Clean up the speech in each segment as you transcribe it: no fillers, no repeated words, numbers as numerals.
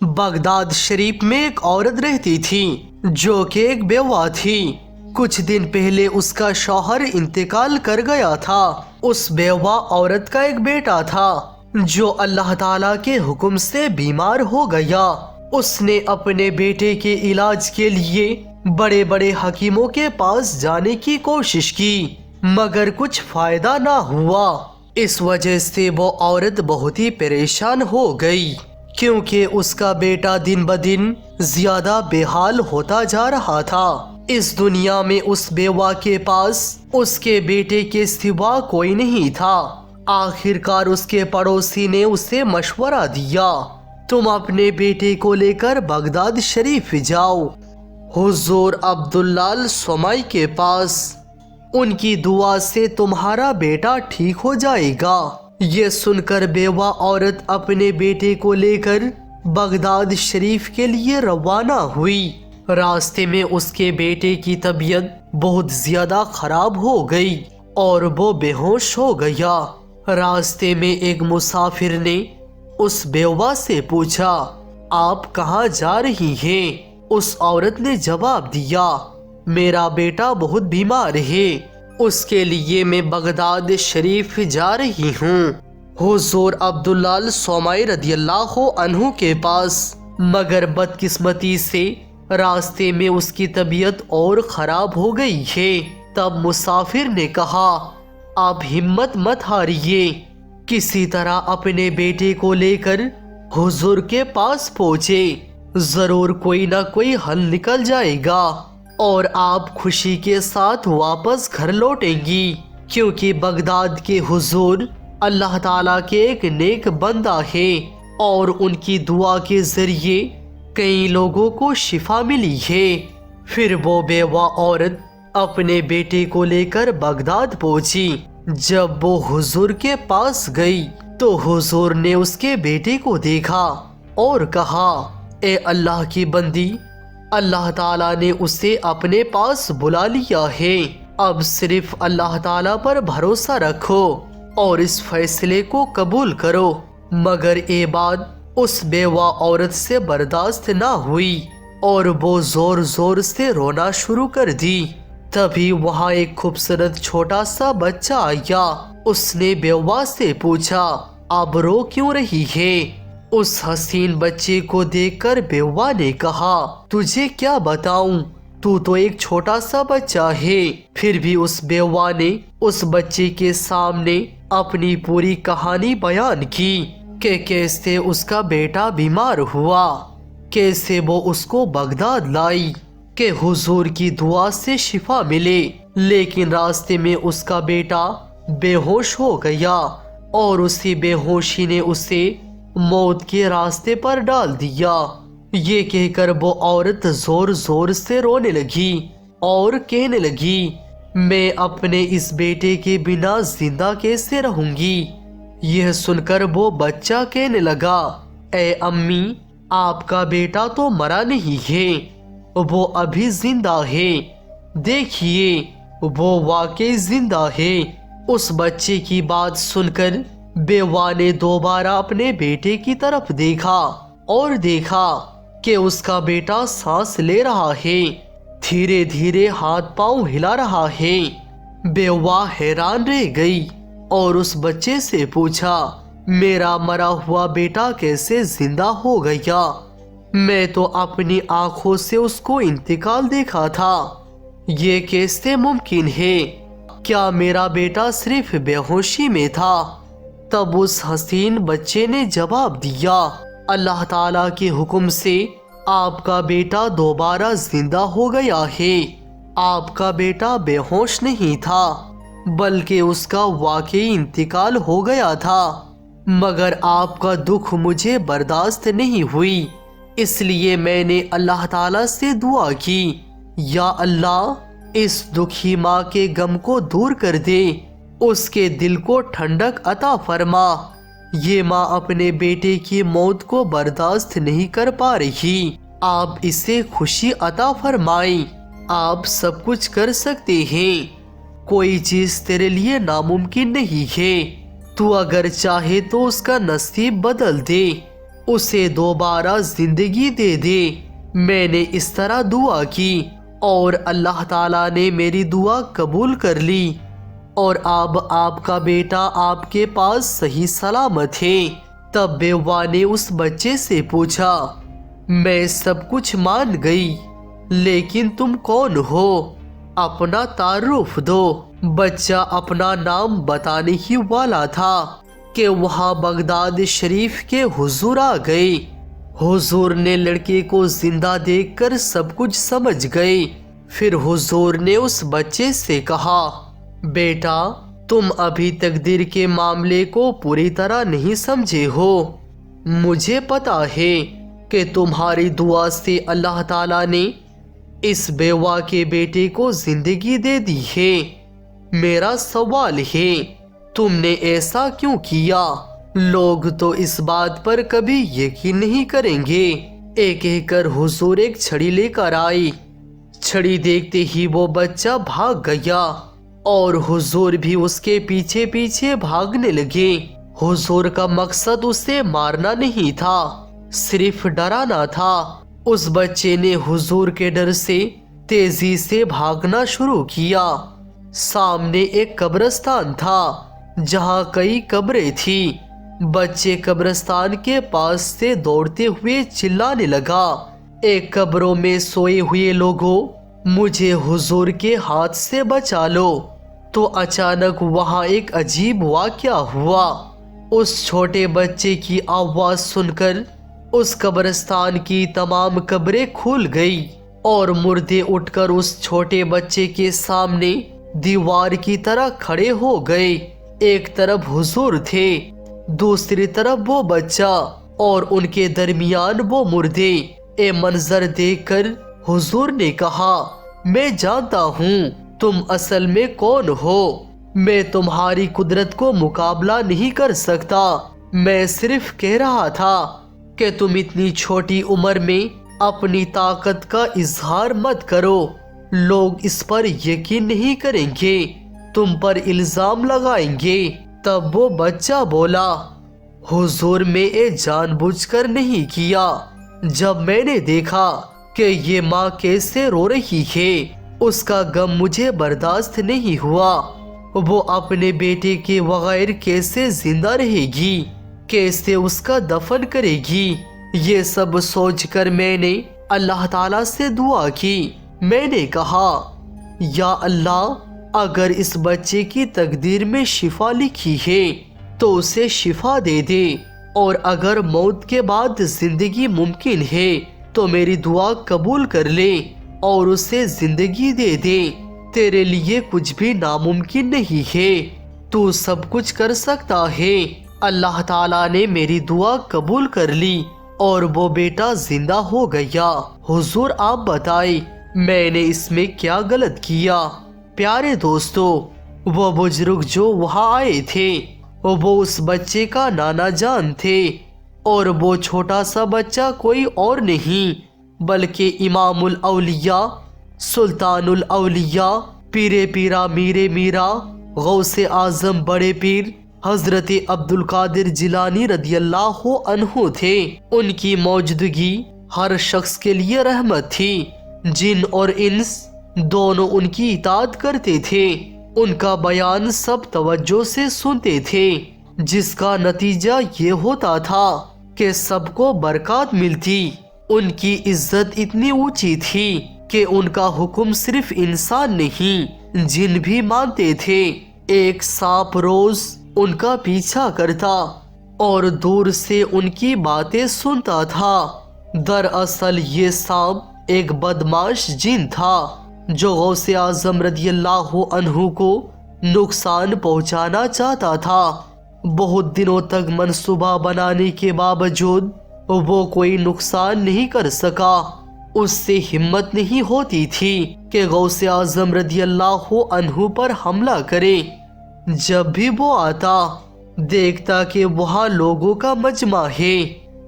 Baghdad शरीफ में एक औरत रहती थी जो कि एक बेवा थी। कुछ दिन पहले उसका शौहर इंतकाल कर गया था। उस बेवा औरत का एक बेटा था जो अल्लाह ताला के हुक्म से बीमार हो गया। उसने अपने बेटे के इलाज के लिए बड़े बड़े हकीमों के पास जाने की कोशिश की, मगर कुछ फायदा ना हुआ। इस वजह से वो औरत बहुत ही परेशान हो गई, क्योंकि उसका बेटा दिन ब दिन ज्यादा बेहाल होता जा रहा था। इस दुनिया में उस बेवा के पास उसके बेटे के सिवा कोई नहीं था। आखिरकार उसके पड़ोसी ने उसे मशवरा दिया, तुम अपने बेटे को लेकर बगदाद शरीफ जाओ, हुजूर अब्दुल्लाह सोमाई के पास। उनकी दुआ से तुम्हारा बेटा ठीक हो जाएगा। ये सुनकर बेवा औरत अपने बेटे को लेकर बगदाद शरीफ के लिए रवाना हुई। रास्ते में उसके बेटे की तबीयत बहुत ज्यादा खराब हो गई और वो बेहोश हो गया। रास्ते में एक मुसाफिर ने उस बेवा से पूछा, आप कहाँ जा रही हैं? उस औरत ने जवाब दिया, मेरा बेटा बहुत बीमार है, उसके लिए मैं बगदाद शरीफ जा रही हूँ, हुजूर अब्दुल्लाह सोमाई रदियल्लाहु अन्हु के पास। मगर बदकिस्मती से रास्ते में उसकी तबीयत और खराब हो गई है। तब मुसाफिर ने कहा, आप हिम्मत मत हारिए, किसी तरह अपने बेटे को लेकर हुजूर के पास पहुँचे, जरूर कोई ना कोई हल निकल जाएगा और आप खुशी के साथ वापस घर लौटेंगी, क्योंकि बगदाद के हुजूर अल्लाह ताला के एक नेक बंदा है और उनकी दुआ के जरिए कई लोगों को शिफा मिली है। फिर वो बेवा औरत अपने बेटे को लेकर बगदाद पहुंची। जब वो हुजूर के पास गई तो हुजूर ने उसके बेटे को देखा और कहा, ए अल्लाह की बंदी, अल्लाह ताला ने उसे अपने पास बुला लिया है। अब सिर्फ अल्लाह ताला पर भरोसा रखो और इस फैसले को कबूल करो। मगर ये बात उस बेवा औरत से बर्दाश्त ना हुई और वो जोर जोर से रोना शुरू कर दी। तभी वहाँ एक खूबसूरत छोटा सा बच्चा आया। उसने बेवा से पूछा, आप रो क्यों रही है? उस हसीन बच्चे को देखकर बेवा ने कहा, तुझे क्या बताऊं, तू तो एक छोटा सा बच्चा है। फिर भी उस बेवा ने उस बच्चे के सामने अपनी पूरी कहानी बयान की कि कैसे उसका बेटा बीमार हुआ, कैसे वो उसको बगदाद लाई कि हुजूर की दुआ से शिफा मिले। लेकिन रास्ते में उसका बेटा बेहोश हो गया और उसी बेहोशी ने उसे मौत के रास्ते पर डाल दिया। ये कहकर वो औरत जोर जोर से रोने लगी और कहने लगी, मैं अपने इस बेटे के बिना जिंदा कैसे रहूंगी? यह सुनकर वो बच्चा कहने लगा, ए अम्मी, आपका बेटा तो मरा नहीं है, वो अभी जिंदा है, देखिए वो वाकई जिंदा है। उस बच्चे की बात सुनकर बेवा ने दोबारा अपने बेटे की तरफ देखा और देखा कि उसका बेटा सांस ले रहा है, धीरे धीरे हाथ पांव हिला रहा है। बेवा हैरान रह गई और उस बच्चे से पूछा, मेरा मरा हुआ बेटा कैसे जिंदा हो गया? मैं तो अपनी आंखों से उसको इंतकाल देखा था, ये कैसे मुमकिन है? क्या मेरा बेटा सिर्फ बेहोशी में था? तब उस हसीन बच्चे ने जवाब दिया, अल्लाह ताला के हुक्म से आपका बेटा दोबारा जिंदा हो गया है। आपका बेटा बेहोश नहीं था, बल्कि उसका वाकई इंतकाल हो गया था। मगर आपका दुख मुझे बर्दाश्त नहीं हुई, इसलिए मैंने अल्लाह ताला से दुआ की, या अल्लाह इस दुखी माँ के गम को दूर कर दे, उसके दिल को ठंडक अता फरमा। ये माँ अपने बेटे की मौत को बर्दाश्त नहीं कर पा रही, आप इसे खुशी अता फरमाएं। आप सब कुछ कर सकते हैं, कोई चीज तेरे लिए नामुमकिन नहीं है। तू अगर चाहे तो उसका नसीब बदल दे, اسے دوبارہ زندگی دے دے۔ میں نے اس طرح دعا کی اور اللہ تعالیٰ نے میری دعا قبول کر لی اور اب آپ کا بیٹا آپ کے پاس صحیح سلامت ہے۔ تب بیوہ نے اس بچے سے پوچھا، میں سب کچھ مان گئی، لیکن تم کون ہو؟ اپنا تعارف دو۔ بچہ اپنا نام بتانے ہی والا تھا کہ وہاں بغداد شریف کے حضور آ گئے۔ حضور نے لڑکے کو زندہ دیکھ کر سب کچھ سمجھ گئے۔ پھر حضور نے اس بچے سے کہا، بیٹا تم ابھی تقدیر کے معاملے کو پوری طرح نہیں سمجھے ہو۔ مجھے پتا ہے کہ تمہاری دعا سے اللہ تعالیٰ نے اس بیوہ کے بیٹے کو زندگی دے دی ہے۔ میرا سوال ہے، تم نے ایسا کیوں کیا؟ لوگ تو اس بات پر کبھی یقین نہیں کریں گے۔ ایک کہہ کر حضور ایک چھڑی لے کر آئی۔ چھڑی دیکھتے ہی وہ بچہ بھاگ گیا اور حضور بھی اس کے پیچھے پیچھے بھاگنے لگے۔ حضور کا مقصد اسے مارنا نہیں تھا، صرف ڈرانا تھا۔ اس بچے نے حضور کے ڈر سے تیزی سے بھاگنا شروع کیا۔ سامنے ایک قبرستان تھا جہاں کئی قبریں تھیں۔ بچے قبرستان کے پاس سے دوڑتے ہوئے چلانے لگا، اے قبروں میں سوئے ہوئے لوگوں، مجھے حضور کے ہاتھ سے بچا لو۔ تو اچانک وہاں ایک عجیب واقعہ ہوا۔ اس چھوٹے بچے کی آواز سن کر اس قبرستان کی تمام قبریں کھل گئی اور مردے اٹھ کر اس چھوٹے بچے کے سامنے دیوار کی طرح کھڑے ہو گئے۔ ایک طرف حضور تھے، دوسری طرف وہ بچہ اور ان کے درمیان وہ مردے۔ اے منظر دیکھ کر حضور نے کہا، میں جانتا ہوں تم اصل میں کون ہو۔ میں تمہاری قدرت کو مقابلہ نہیں کر سکتا۔ میں صرف کہہ رہا تھا کہ تم اتنی چھوٹی عمر میں اپنی طاقت کا اظہار مت کرو۔ لوگ اس پر یقین نہیں کریں گے، تم پر الزام لگائیں گے۔ تب وہ بچہ بولا، حضور میں یہ جان بوجھ کر نہیں کیا۔ جب میں نے دیکھا کہ یہ ماں کیسے رو رہی ہے، اس کا غم مجھے برداشت نہیں ہوا۔ وہ اپنے بیٹے کے بغیر کیسے زندہ رہے گی، کیسے اس کا دفن کرے گی؟ یہ سب سوچ کر میں نے اللہ تعالیٰ سے دعا کی۔ میں نے کہا، یا اللہ، اگر اس بچے کی تقدیر میں شفا لکھی ہے تو اسے شفا دے دے، اور اگر موت کے بعد زندگی ممکن ہے تو میری دعا قبول کر لے اور اسے زندگی دے دے۔ تیرے لیے کچھ بھی ناممکن نہیں ہے، تو سب کچھ کر سکتا ہے۔ اللہ تعالیٰ نے میری دعا قبول کر لی اور وہ بیٹا زندہ ہو گیا۔ حضور آپ بتائیں میں نے اس میں کیا غلط کیا؟ پیارے دوستو، وہ بزرگ جو وہاں آئے تھے وہ اس بچے کا نانا جان تھے، اور وہ چھوٹا سا بچہ کوئی اور نہیں بلکہ امام الاولیاء، سلطان الاولیاء، پیرے پیرا میرے میرا، غوث اعظم بڑے پیر حضرت عبد القادر جیلانی رضی اللہ عنہ تھے۔ ان کی موجودگی ہر شخص کے لیے رحمت تھی۔ جن اور انس دونوں ان کی اطاعت کرتے تھے۔ ان کا بیان سب توجہ سے سنتے تھے، جس کا نتیجہ یہ ہوتا تھا کہ سب کو برکات ملتی۔ ان کی عزت اتنی اونچی تھی کہ ان کا حکم صرف انسان نہیں، جن بھی مانتے تھے۔ ایک سانپ روز ان کا پیچھا کرتا اور دور سے ان کی باتیں سنتا تھا۔ دراصل یہ سانپ ایک بدمعاش جن تھا جو غوث اعظم رضی اللہ عنہ کو نقصان پہنچانا چاہتا تھا۔ بہت دنوں تک منصوبہ بنانے کے باوجود وہ کوئی نقصان نہیں کر سکا۔ اس سے ہمت نہیں ہوتی تھی کہ غوث اعظم رضی اللہ عنہ پر حملہ کرے۔ جب بھی وہ آتا، دیکھتا کہ وہاں لوگوں کا مجمع ہے،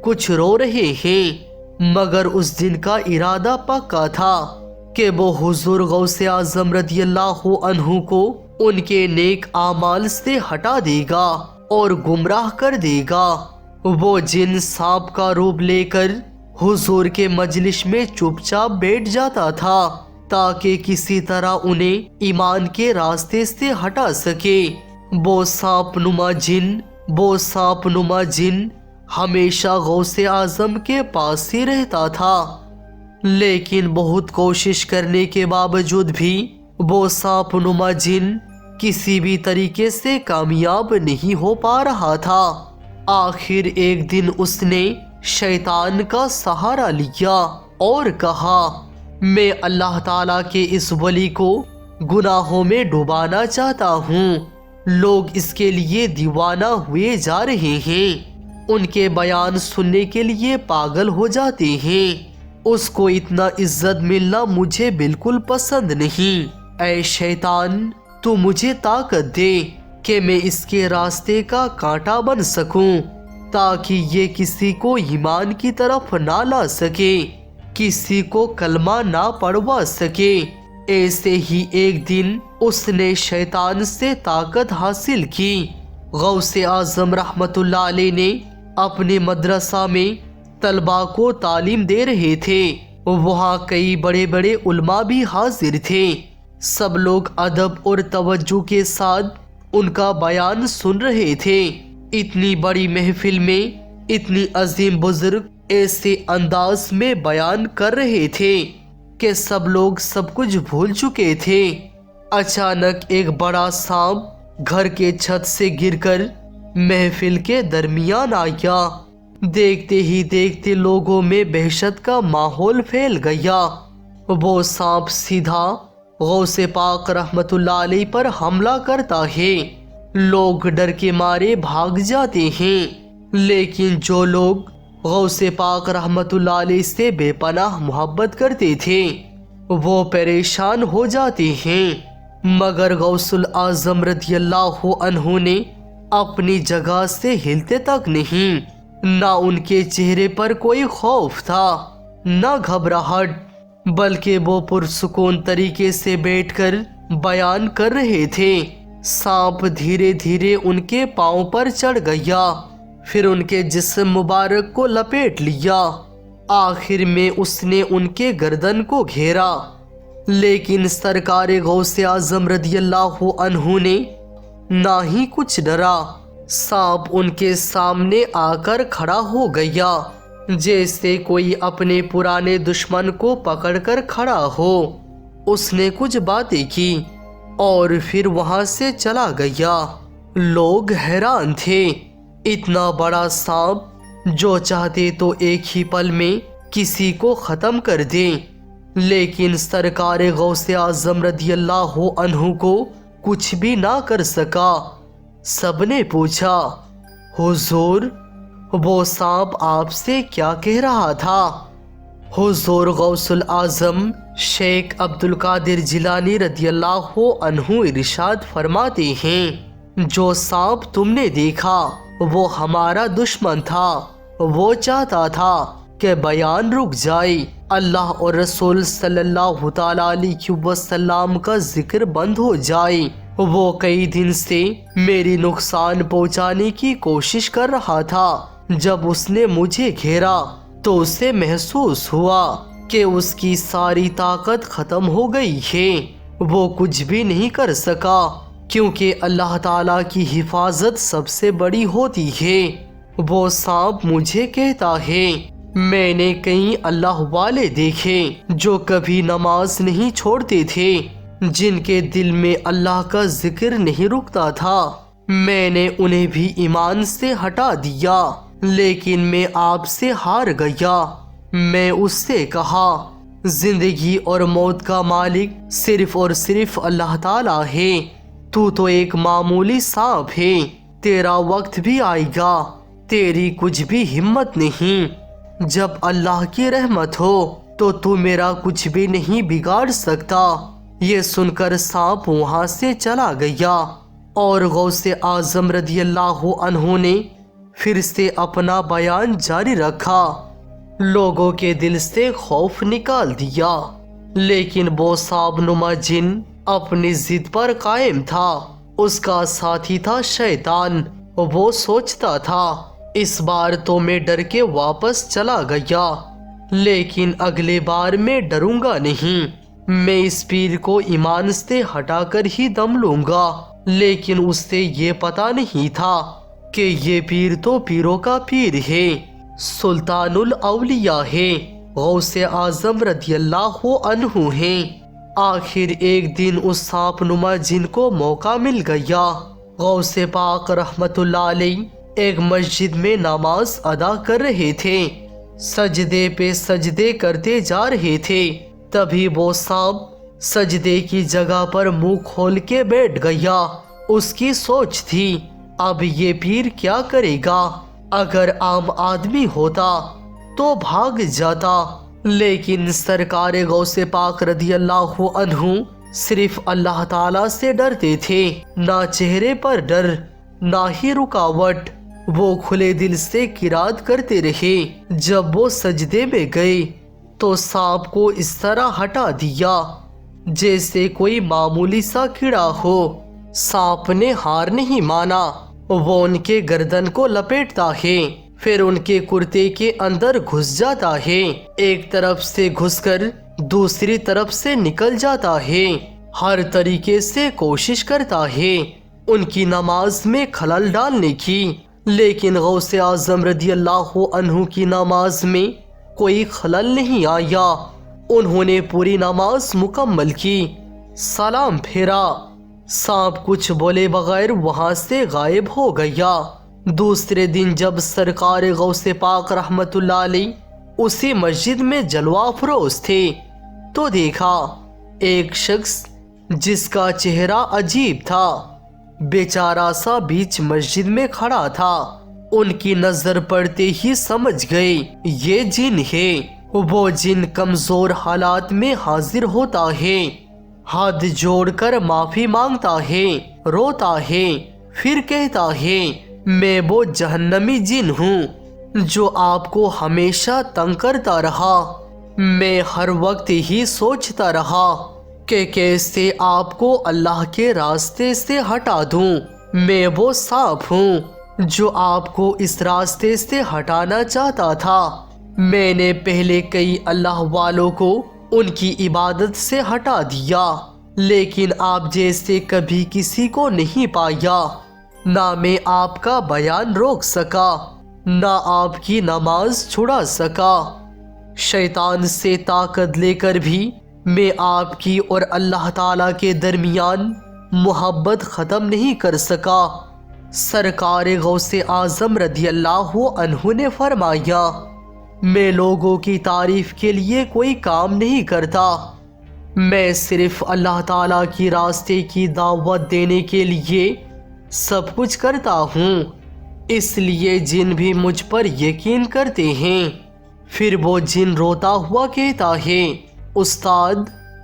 کچھ رو رہے ہیں، مگر اس دن کا ارادہ پکا تھا کہ وہ حضور غوث اعظم رضی اللہ عنہ کو ان کے نیک اعمال سے ہٹا دے گا اور گمراہ کر دے گا۔ وہ جن सांप کا रूप लेकर हुजूर के मजलिस में चुपचाप बैठ जाता था ताकि किसी तरह उन्हें ईमान के रास्ते से हटा सके। वो सांप नुमा जिन हमेशा गौसे आजम के पास ही रहता था, लेकिन बहुत कोशिश करने के बावजूद भी वो सांप नुमा जिन किसी भी तरीके से कामयाब नहीं हो पा रहा था। आखिर एक दिन उसने शैतान का सहारा लिया और कहा, मैं अल्लाह ताला के इस वली को गुनाहों में डुबाना चाहता हूँ। लोग इसके लिए दीवाना हुए जा रहे हैं, उनके बयान सुनने के लिए पागल हो जाते हैं। उसको इतना इज्जत मिलना मुझे बिल्कुल पसंद नहीं। ऐ शैतान, तू मुझे ताकत दे कि मैं इसके रास्ते का कांटा बन सकूं, ताकि ये किसी को ईमान की तरफ ना ला सके, किसी को कलमा ना पढ़वा सके। ऐसे ही एक दिन उसने शैतान से ताकत हासिल की। गौसे आजम रहमतुल्लाह अलैह ने अपने मदरसा में तलबा को तालीम दे रहे थे। वहाँ कई बड़े बड़े उलमा भी हाजिर थे। सब लोग अदब और तवज्जो के साथ उनका बयान सुन रहे थे। इतनी बड़ी महफिल में इतनी अजीम बुजुर्ग ऐसे अंदाज में बयान कर रहे थे कि सब लोग सब कुछ भूल चुके थे। अचानक एक बड़ा सांप घर के छत से गिरकर महफिल के दरमियान आ गया। देखते ही देखते लोगों में दहशत का माहौल फैल गया। वो सांप सीधा गौसे पाक रहमतुल्लाह अलैह पर हमला करता है। लोग डर के मारे भाग जाते हैं, लेकिन जो लोग गौसे पाक रहमतुल्लाह अलैह से बेपनाह मोहब्बत करते थे वो परेशान हो जाते हैं। मगर गौसुल आजम रदियल्लाहु अन्हु ने अपनी जगह से हिलते तक नहीं। ना उनके चेहरे पर कोई खौफ था, ना घबराहट, बल्कि वो पुरसुकून तरीके से बैठकर बयान कर रहे थे। सांप धीरे धीरे उनके पांव पर चढ़ गया, फिर उनके जिस्म मुबारक को लपेट लिया। आखिर में उसने उनके गर्दन को घेरा, लेकिन सरकार गौसे आजम रदियल्लाहु अन्हु ने ना ही कुछ डरा। सांप उनके सामने आकर खड़ा हो गया, जैसे कोई अपने पुराने दुश्मन को पकड़कर खड़ा हो। उसने कुछ बातें की और फिर वहां से चला गया। लोग हैरान थे। इतना बड़ा सांप जो चाहते तो एक ही पल में किसी को खत्म कर दे, लेकिन सरकार गौसे आजम रदियल्लाहु अन्हु को कुछ भी ना कर सका। सबने पूछा, हुजूर, वो सांप आपसे क्या कह रहा था? हुजूर गौसुल आजम शेख अब्दुल कादिर जिलानी रदियल्लाहु अन्हु इरशाद फरमाते हैं, जो सांप तुमने देखा वो हमारा दुश्मन था। वो चाहता था कि बयान रुक जाए, अल्लाह और रसूल सल्लल्लाहु तआला अलैहि वसल्लम का जिक्र बंद हो जाए। वो कई दिन से मेरी नुकसान पहुंचाने की कोशिश कर रहा था। जब उसने मुझे घेरा तो उसे महसूस हुआ कि उसकी सारी ताकत खत्म हो गई है। वो कुछ भी नहीं कर सका, क्योंकि अल्लाह ताला की हिफाजत सबसे बड़ी होती है। वो सांप मुझे कहता है, मैंने कई अल्लाह वाले देखे जो कभी नमाज नहीं छोड़ते थे, जिनके दिल में अल्लाह का जिक्र नहीं रुकता था। मैंने उन्हें भी ईमान से हटा दिया, लेकिन मैं आपसे हार गया। मैं उससे कहा, जिंदगी और मौत का मालिक सिर्फ और सिर्फ अल्लाह ताला है। तू तो एक मामूली सांप है, तेरा वक्त भी आएगा, तेरी कुछ भी हिम्मत नहीं। जब अल्लाह की रहमत हो तो तू मेरा कुछ भी नहीं बिगाड़ सकता। ये सुनकर सांप वहां से चला गया और गौसे आजम रदियल्लाहु अन्हु ने फिर से अपना बयान जारी रखा। लोगों के दिल से खौफ निकाल दिया, लेकिन वो सांप-नुमा जिन अपनी जिद पर कायम था। उसका साथी था शैतान। वो सोचता था اس بار تو میں ڈر کے واپس چلا گیا، لیکن اگلے بار میں ڈروں گا نہیں، میں اس پیر کو ایمان سے ہٹا کر ہی دم لوں گا۔ لیکن اس سے یہ پتا نہیں تھا کہ یہ پیر تو پیروں کا پیر ہے، سلطان الاولیاء ہے، غوث اعظم رضی اللہ عنہ ہیں۔ آخر ایک دن اس سانپ نما جن کو موقع مل گیا۔ غوث پاک رحمت اللہ علیہ ایک مسجد میں نماز ادا کر رہے تھے، سجدے پہ سجدے کرتے جا رہے تھے، تبھی وہ سانپ سجدے کی جگہ پر منہ کھول کے بیٹھ گیا۔ اس کی سوچ تھی اب یہ پیر کیا کرے گا؟ اگر عام آدمی ہوتا تو بھاگ جاتا، لیکن سرکار غوث پاک رضی اللہ عنہ صرف اللہ تعالیٰ سے ڈرتے تھے، نہ چہرے پر ڈر نہ ہی رکاوٹ۔ وہ کھلے دل سے قرات کرتے رہے۔ جب وہ سجدے میں گئے تو سانپ کو اس طرح ہٹا دیا جیسے کوئی معمولی سا کیڑا ہو۔ سانپ نے ہار نہیں مانا، وہ ان کے گردن کو لپیٹتا ہے، پھر ان کے کرتے کے اندر گھس جاتا ہے، ایک طرف سے گھس کر دوسری طرف سے نکل جاتا ہے، ہر طریقے سے کوشش کرتا ہے ان کی نماز میں خلل ڈالنے کی، لیکن غوث اعظم رضی اللہ عنہ کی نماز میں کوئی خلل نہیں آیا۔ انہوں نے پوری نماز مکمل کی، سلام پھیرا، سانپ کچھ بولے بغیر وہاں سے غائب ہو گیا۔ دوسرے دن جب سرکار غوث پاک رحمت اللہ علیہ اسی مسجد میں جلوہ افروز تھے تو دیکھا ایک شخص جس کا چہرہ عجیب تھا، بیچارہ سا بیچ مسجد میں کھڑا تھا۔ ان کی نظر پڑتے ہی سمجھ گئے یہ جن ہے۔ وہ جن کمزور حالات میں حاضر ہوتا ہے، ہاتھ جوڑ کر معافی مانگتا ہے، روتا ہے، پھر کہتا ہے میں وہ جہنمی جن ہوں جو آپ کو ہمیشہ تنگ کرتا رہا۔ میں ہر وقت ہی سوچتا رہا کہ کیسے آپ کو اللہ کے راستے سے ہٹا دوں۔ میں وہ سانپ ہوں جو آپ کو اس راستے سے ہٹانا چاہتا تھا۔ میں نے پہلے کئی اللہ والوں کو ان کی عبادت سے ہٹا دیا، لیکن آپ جیسے کبھی کسی کو نہیں پایا۔ نہ میں آپ کا بیان روک سکا، نہ آپ کی نماز چھڑا سکا۔ شیطان سے طاقت لے کر بھی میں آپ کی اور اللہ تعالیٰ کے درمیان محبت ختم نہیں کر سکا۔ سرکار غوث اعظم رضی اللہ عنہ نے فرمایا میں لوگوں کی تعریف کے لیے کوئی کام نہیں کرتا، میں صرف اللہ تعالیٰ کی راستے کی دعوت دینے کے لیے سب کچھ کرتا ہوں، اس لیے جن بھی مجھ پر یقین کرتے ہیں۔ پھر وہ جن روتا ہوا کہتا ہے استاد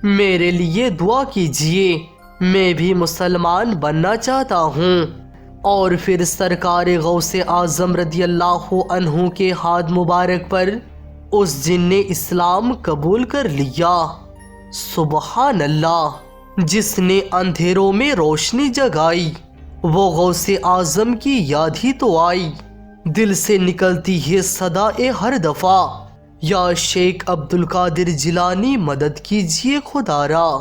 میرے لیے دعا کیجیے، میں بھی مسلمان بننا چاہتا ہوں۔ اور پھر سرکار غوث اعظم رضی اللہ عنہ کے ہاتھ مبارک پر اس جن نے اسلام قبول کر لیا۔ سبحان اللہ! جس نے اندھیروں میں روشنی جگائی وہ غوث اعظم کی یاد ہی تو آئی۔ دل سے نکلتی ہے صدا ہر دفعہ یا شیخ عبد القادر جیلانی مدد کیجیے خدا را۔